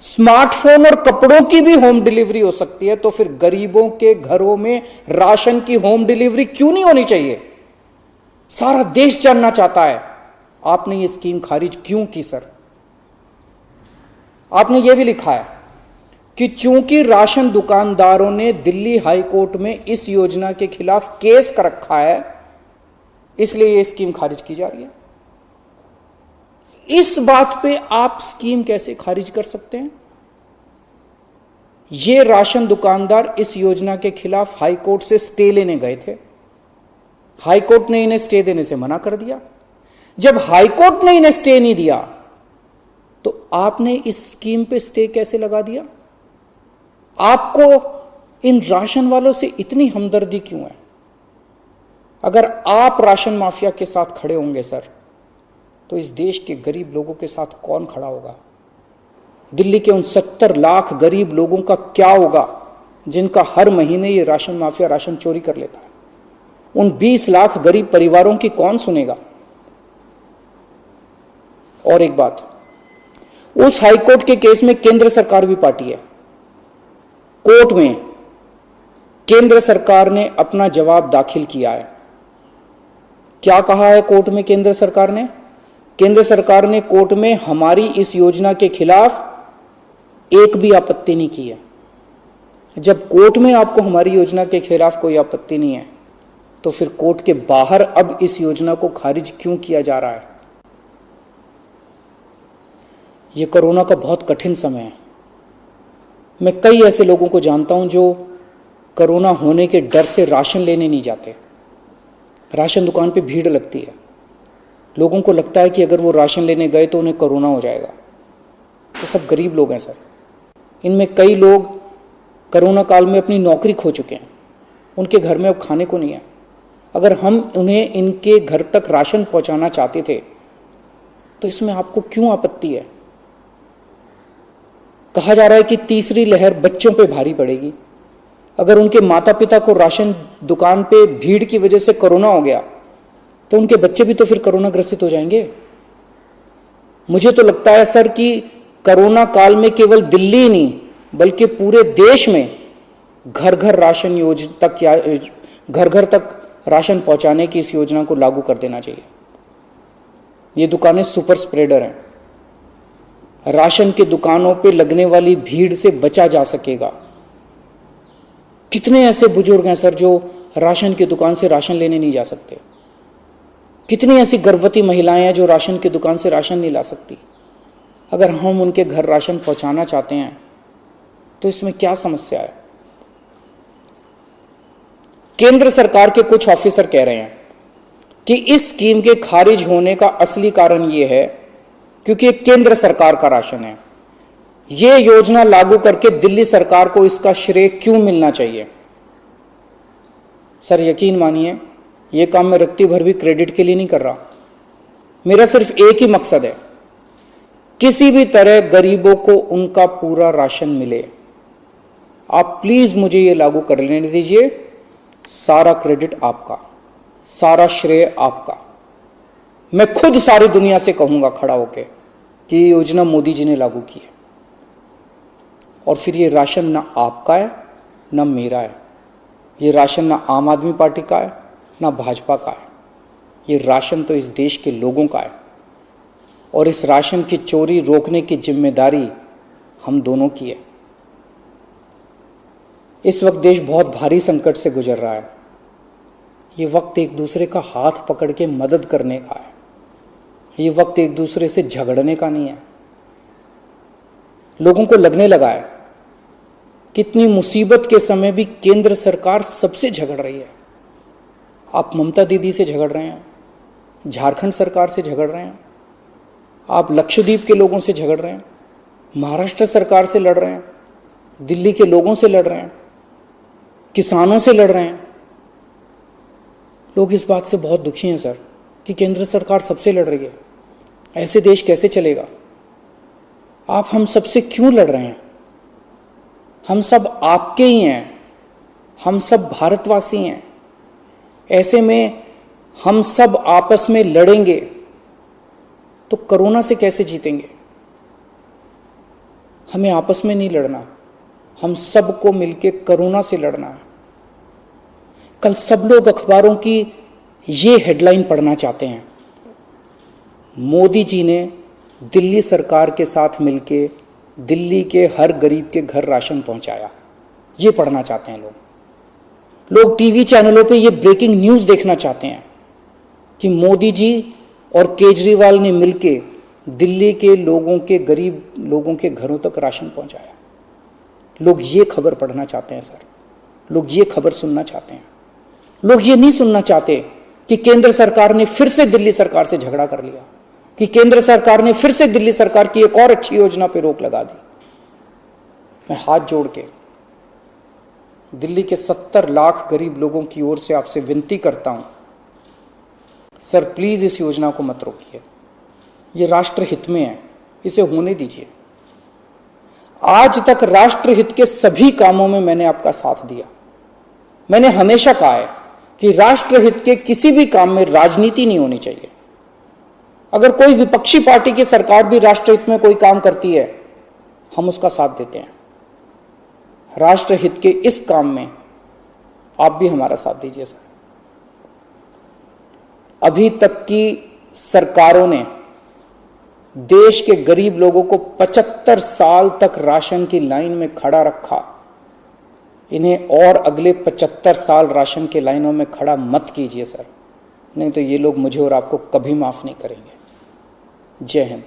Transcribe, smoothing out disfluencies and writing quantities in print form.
Smartphone और कपड़ों की भी होम डिलीवरी हो सकती है, तो फिर गरीबों के घरों में राशन की होम डिलीवरी क्यों नहीं होनी चाहिए? सारा देश जानना चाहता है आपने ये स्कीम खारिज क्यों की सर। आपने ये भी लिखा है कि चूंकि राशन दुकानदारों ने दिल्ली हाई कोर्ट में इस योजना के खिलाफ केस कर रखा है, इसलिए ये स्कीम खारिज की जा रही है। इस बात पे आप स्कीम कैसे खारिज कर सकते हैं? ये राशन दुकानदार इस योजना के खिलाफ हाई कोर्ट से स्टे लेने गए थे। हाई कोर्ट ने इन्हें स्टे देने से मना कर दिया। जब हाई कोर्ट ने इन्हें स्टे नहीं दिया, तो आपने इस स्कीम पे स्टे कैसे लगा दिया? आपको इन राशन वालों से इतनी हमदर्दी क्यों है? अगर आप राशन माफिया के साथ खड़े होंगे सर, तो इस देश के गरीब लोगों के साथ कौन खड़ा होगा? दिल्ली के उन 70 लाख गरीब लोगों का क्या होगा जिनका हर महीने ये राशन माफिया राशन चोरी कर लेता है? उन 20 लाख गरीब परिवारों की कौन सुनेगा? और एक बात, उस हाईकोर्ट के केस में केंद्र सरकार भी पार्टी है। कोर्ट में केंद्र सरकार ने अपना जवाब दाखिल किया है। क्या कहा है कोर्ट में केंद्र सरकार ने? केंद्र सरकार ने कोर्ट में हमारी इस योजना के खिलाफ एक भी आपत्ति नहीं की है। जब कोर्ट में आपको हमारी योजना के खिलाफ कोई आपत्ति नहीं है, तो फिर कोर्ट के बाहर अब इस योजना को खारिज क्यों किया जा रहा है? यह कोरोना का बहुत कठिन समय है। मैं कई ऐसे लोगों को जानता हूं जो कोरोना होने के डर से राशन लेने नहीं जाते। राशन दुकान पे भीड़ लगती है। लोगों को लगता है कि अगर वो राशन लेने गए तो उन्हें कोरोना हो जाएगा। ये सब गरीब लोग हैं सर। इनमें कई लोग कोरोना काल में अपनी नौकरी खो चुके हैं। उनके घर में अब खाने को नहीं है। अगर हम उन्हें इनके घर तक राशन पहुंचाना चाहते थे, तो इसमें आपको क्यों आपत्ति है? कहा जा रहा है कि तीसरी लहर बच्चों पे भारी पड़ेगी। अगर उनके माता पिता को राशन दुकान पे भीड़ की वजह से कोरोना हो गया, तो उनके बच्चे भी तो फिर कोरोना ग्रसित हो जाएंगे। मुझे तो लगता है सर कि कोरोना काल में केवल दिल्ली ही नहीं, बल्कि पूरे देश में घर घर राशन योजना तक या घर घर तक राशन पहुंचाने की इस योजना को लागू कर देना चाहिए। ये दुकानें सुपर स्प्रेडर हैं। राशन की दुकानों पे लगने वाली भीड़ से बचा जा सकेगा। कितने ऐसे बुजुर्ग हैं सर जो राशन की दुकान से राशन लेने नहीं जा सकते? कितनी ऐसी गर्भवती महिलाएं हैं जो राशन की दुकान से राशन नहीं ला सकती? अगर हम उनके घर राशन पहुंचाना चाहते हैं, तो इसमें क्या समस्या है? केंद्र सरकार के कुछ ऑफिसर कह रहे हैं कि इस स्कीम के खारिज होने का असली कारण यह है क्योंकि ये केंद्र सरकार का राशन है। यह योजना लागू करके दिल्ली सरकार को इसका श्रेय क्यों मिलना चाहिए? सर यकीन मानिए, यह काम मैं रत्ती भर भी क्रेडिट के लिए नहीं कर रहा। मेरा सिर्फ एक ही मकसद है, किसी भी तरह गरीबों को उनका पूरा राशन मिले। आप प्लीज मुझे यह लागू कर लेने दीजिए। सारा क्रेडिट आपका, सारा श्रेय आपका। मैं खुद सारी दुनिया से कहूंगा खड़ा होके कि ये योजना मोदी जी ने लागू की है। और फिर ये राशन ना आपका है ना मेरा है। ये राशन ना आम आदमी पार्टी का है ना भाजपा का है। ये राशन तो इस देश के लोगों का है। और इस राशन की चोरी रोकने की जिम्मेदारी हम दोनों की है। इस वक्त देश बहुत भारी संकट से गुजर रहा है। ये वक्त एक दूसरे का हाथ पकड़ के मदद करने का है। ये वक्त एक दूसरे से झगड़ने का नहीं है। लोगों को लगने लगा है कितनी मुसीबत के समय भी केंद्र सरकार सबसे झगड़ रही है। आप ममता दीदी से झगड़ रहे हैं, झारखंड सरकार से झगड़ रहे हैं, आप लक्षद्वीप के लोगों से झगड़ रहे हैं, महाराष्ट्र सरकार से लड़ रहे हैं, दिल्ली के लोगों से लड़ रहे हैं, किसानों से लड़ रहे हैं। लोग इस बात से बहुत दुखी हैं सर कि केंद्र सरकार सबसे लड़ रही है। ऐसे देश कैसे चलेगा? आप हम सबसे क्यों लड़ रहे हैं? हम सब आपके ही हैं। हम सब भारतवासी हैं। ऐसे में हम सब आपस में लड़ेंगे तो कोरोना से कैसे जीतेंगे? हमें आपस में नहीं लड़ना, हम सबको मिलके कोरोना से लड़ना है। कल सब लोग अखबारों की ये हेडलाइन पढ़ना चाहते हैं, मोदी जी ने दिल्ली सरकार के साथ मिलके दिल्ली के हर गरीब के घर राशन पहुंचाया, ये पढ़ना चाहते हैं लोग टीवी चैनलों पे ये ब्रेकिंग न्यूज़ देखना चाहते हैं कि मोदी जी और केजरीवाल ने मिलके दिल्ली के लोगों के गरीब लोगों के घरों तक राशन पहुंचाया। लोग ये खबर पढ़ना चाहते हैं सर, लोग ये खबर सुनना चाहते हैं। लोग ये नहीं सुनना चाहते कि केंद्र सरकार ने फिर से दिल्ली सरकार से झगड़ा कर लिया, कि केंद्र सरकार ने फिर से दिल्ली सरकार की एक और अच्छी योजना पर रोक लगा दी। मैं हाथ जोड़ के दिल्ली के 70 लाख गरीब लोगों की ओर से आपसे विनती करता हूं, सर प्लीज इस योजना को मत रोकिए, ये राष्ट्र हित में है, इसे होने दीजिए। आज तक राष्ट्र हित के सभी कामों में मैंने आपका साथ दिया। मैंने हमेशा कहा है कि राष्ट्र हित के किसी भी काम में राजनीति नहीं होनी चाहिए। अगर कोई विपक्षी पार्टी की सरकार भी राष्ट्र हित में कोई काम करती है, हम उसका साथ देते हैं। राष्ट्र हित के इस काम में आप भी हमारा साथ दीजिए सर। अभी तक की सरकारों ने देश के गरीब लोगों को 75 साल तक राशन की लाइन में खड़ा रखा। इन्हें और अगले 75 साल राशन की लाइनों में खड़ा मत कीजिए सर, नहीं तो ये लोग मुझे और आपको कभी माफ नहीं करेंगे। जय हिंद।